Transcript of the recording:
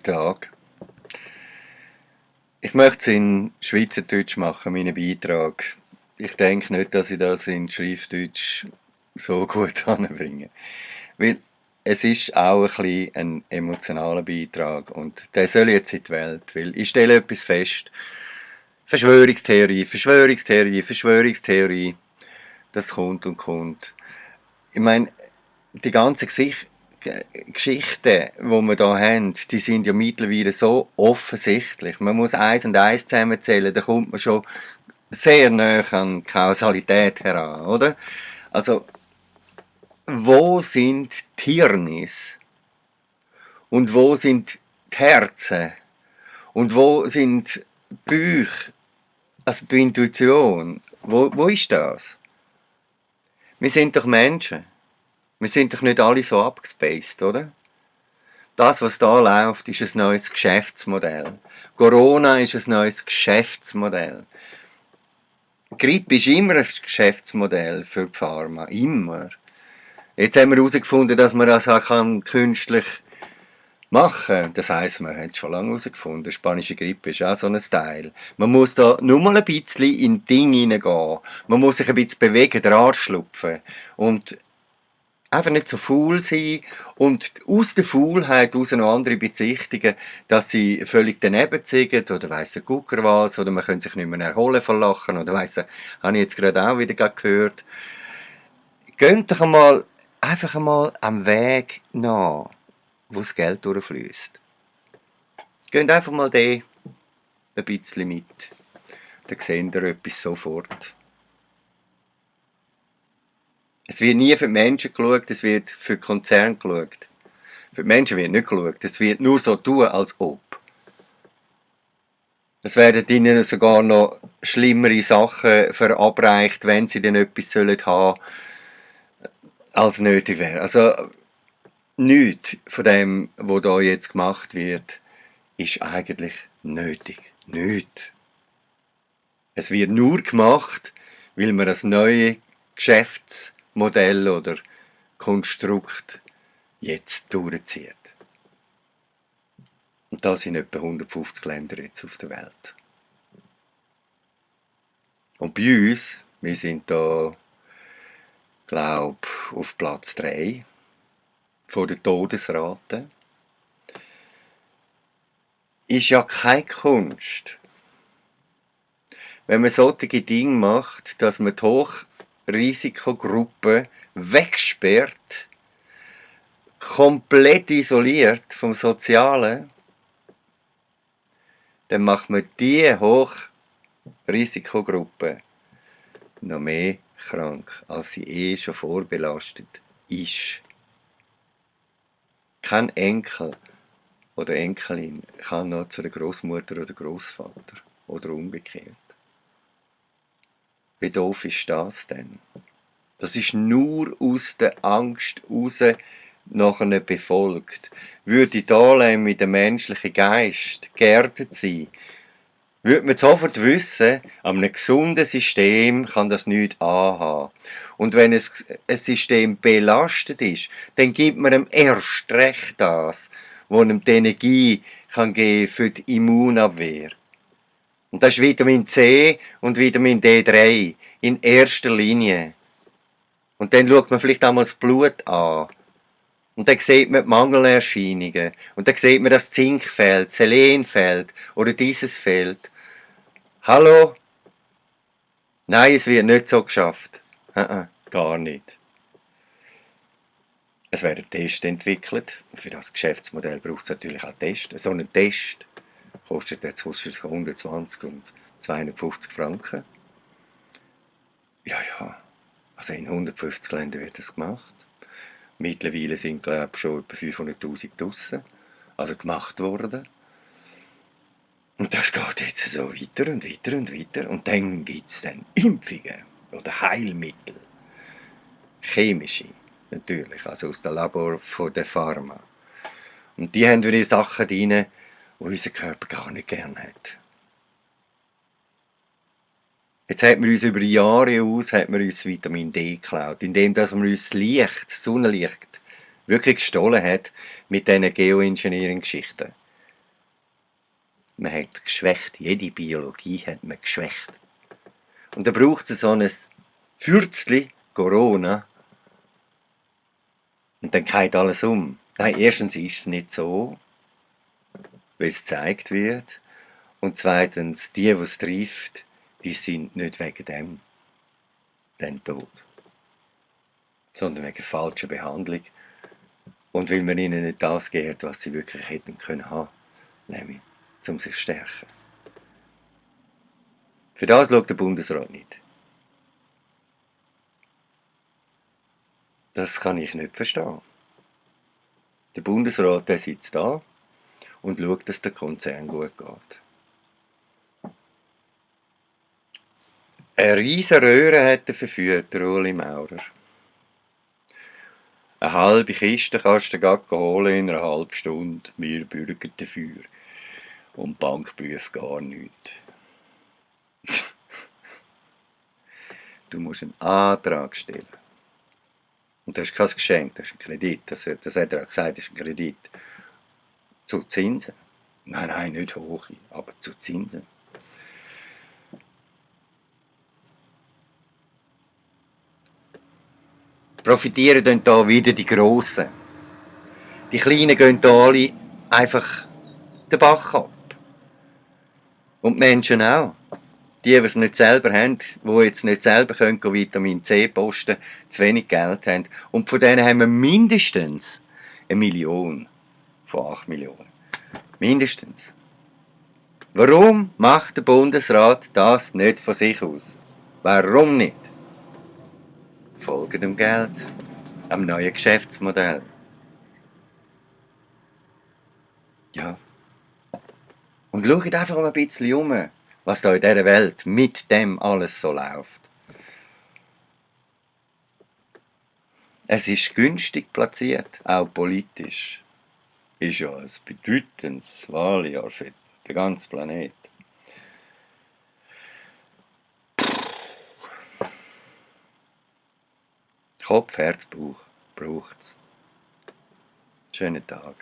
Tag. Ich möchte es in Schweizerdeutsch machen, meinen Beitrag. Ich denke nicht, dass ich das in Schriftdeutsch so gut anbringe. Weil es ist auch ein bisschen ein emotionaler Beitrag und der soll jetzt in die Welt. Weil ich stelle etwas fest. Verschwörungstheorie, Verschwörungstheorie, Verschwörungstheorie. Das kommt und kommt. Ich meine, die ganzen Geschichten, die wir hier haben, die sind ja mittlerweile so offensichtlich. Man muss eins und eins zusammenzählen, da kommt man schon sehr nah an Kausalität heran, oder? Also, wo sind die Hirnis? Und wo sind die Herzen? Und wo sind die Bäuche? Also die Intuition. Wo ist das? Wir sind doch Menschen. Wir sind doch nicht alle so abgespaced, oder? Das, was da läuft, ist ein neues Geschäftsmodell. Corona ist ein neues Geschäftsmodell. Grippe ist immer ein Geschäftsmodell für die Pharma. Immer. Jetzt haben wir herausgefunden, dass man das auch künstlich machen kann. Das heisst, man hat schon lange herausgefunden, spanische Grippe ist auch so ein Style. Man muss da nur mal ein bisschen in Dinge hineingehen. Man muss sich ein bisschen bewegen, den Arsch schlupfen. Und einfach nicht so faul sein und aus der Faulheit heraus noch andere bezichtigen, dass sie völlig daneben sind oder weiss der Gucker was oder man kann sich nicht mehr erholen von Lachen oder weiss, habe ich jetzt gerade auch wieder gehört. Geht doch einmal, einfach einmal am Weg nach, wo das Geld durchfließt. Geht einfach mal den ein bisschen mit. Dann seht ihr etwas sofort. Es wird nie für die Menschen geschaut, es wird für die Konzerne geschaut. Für die Menschen wird nicht geschaut, es wird nur so tun, als ob. Es werden ihnen sogar noch schlimmere Sachen verabreicht, wenn sie denn etwas haben sollen, als nötig wäre. Also, nichts von dem, was da jetzt gemacht wird, ist eigentlich nötig. Nichts. Es wird nur gemacht, weil man das neue Geschäftsmodell oder Konstrukt jetzt durchzieht. Und das sind etwa 150 Länder jetzt auf der Welt. Und bei uns, wir sind da, glaube ich, auf Platz 3 von der Todesrate. Ist ja keine Kunst, wenn man solche Dinge macht, dass man die Hochrisikogruppen wegsperrt, komplett isoliert vom Sozialen, dann macht man diese Hochrisikogruppe noch mehr krank, als sie schon vorbelastet ist. Kein Enkel oder Enkelin kann noch zu der Großmutter oder Großvater oder umgekehrt. Wie doof ist das denn? Das ist nur aus der Angst raus nachher befolgt. Würde da mit dem menschlichen Geist geerdet sein, würde man sofort wissen, an einem gesunden System kann das nichts anhaben. Und wenn ein System belastet ist, dann gibt man ihm erst recht das, was ihm die Energie kann geben für die Immunabwehr. Und das ist Vitamin C und Vitamin D3 in erster Linie. Und dann schaut man vielleicht einmal das Blut an. Und dann sieht man die Mangelerscheinungen. Und dann sieht man, dass Zink fehlt, Selen fehlt oder dieses fehlt. Hallo? Nein, es wird nicht so geschafft. Gar nicht. Es werden Tests entwickelt. Und für das Geschäftsmodell braucht es natürlich auch Tests. So ein Test kostet jetzt 120 und 250 Franken. Ja, also in 150 Ländern wird das gemacht. Mittlerweile sind, glaube ich, schon etwa 500'000 draussen, also gemacht worden. Und das geht jetzt so weiter und weiter und weiter. Und dann gibt es dann Impfungen oder Heilmittel. Chemische, natürlich, also aus dem Labor von der Pharma. Und die haben wieder Sachen drin, die unser Körper gar nicht gerne hat. Jetzt hat man uns über die Jahre aus uns Vitamin D geklaut, indem dass man uns das Licht, das Sonnenlicht, wirklich gestohlen hat mit diesen Geoengineering-Geschichten. Man hat geschwächt, jede Biologie hat man geschwächt. Und da braucht es so ein Fürzli Corona und dann geht alles um. Nein, erstens ist es nicht so, wie es gezeigt wird. Und zweitens, die es trifft, die sind nicht wegen dem dann tot, sondern wegen falscher Behandlung. Und weil man ihnen nicht das gibt, was sie wirklich hätten können haben, nämlich um sich zu stärken. Für das schaut der Bundesrat nicht. Das kann ich nicht verstehen. Der Bundesrat, der sitzt da und schaut, dass der Konzern gut geht. Eine riesige Röhre hat er verführt, der Ueli Maurer. Eine halbe Kiste kannst du dir holen in einer halben Stunde. Wir bürgen dafür. Und die Bank prüft gar nichts. Du musst einen Antrag stellen. Und das ist kein Geschenk, das ist ein Kredit. Das hat er auch gesagt, das ist ein Kredit. Zu Zinsen. Nein, nicht hohe, aber zu Zinsen. Profitieren dann da wieder die Grossen. Die Kleinen gehen da alle einfach den Bach ab. Und die Menschen auch. Die es nicht selber haben, die jetzt nicht selber können Vitamin C posten, zu wenig Geld haben. Und von denen haben wir mindestens 1 Million von 8 Millionen. Mindestens. Warum macht der Bundesrat das nicht von sich aus? Warum nicht? Folgen dem Geld, am neuen Geschäftsmodell. Ja. Und schaut einfach mal ein bisschen um, was da in dieser Welt mit dem alles so läuft. Es ist günstig platziert, auch politisch. Ist ja ein bedeutendes Wahljahr für den ganzen Planeten. Kopf, Herz, Bauch braucht es. Schönen Tag.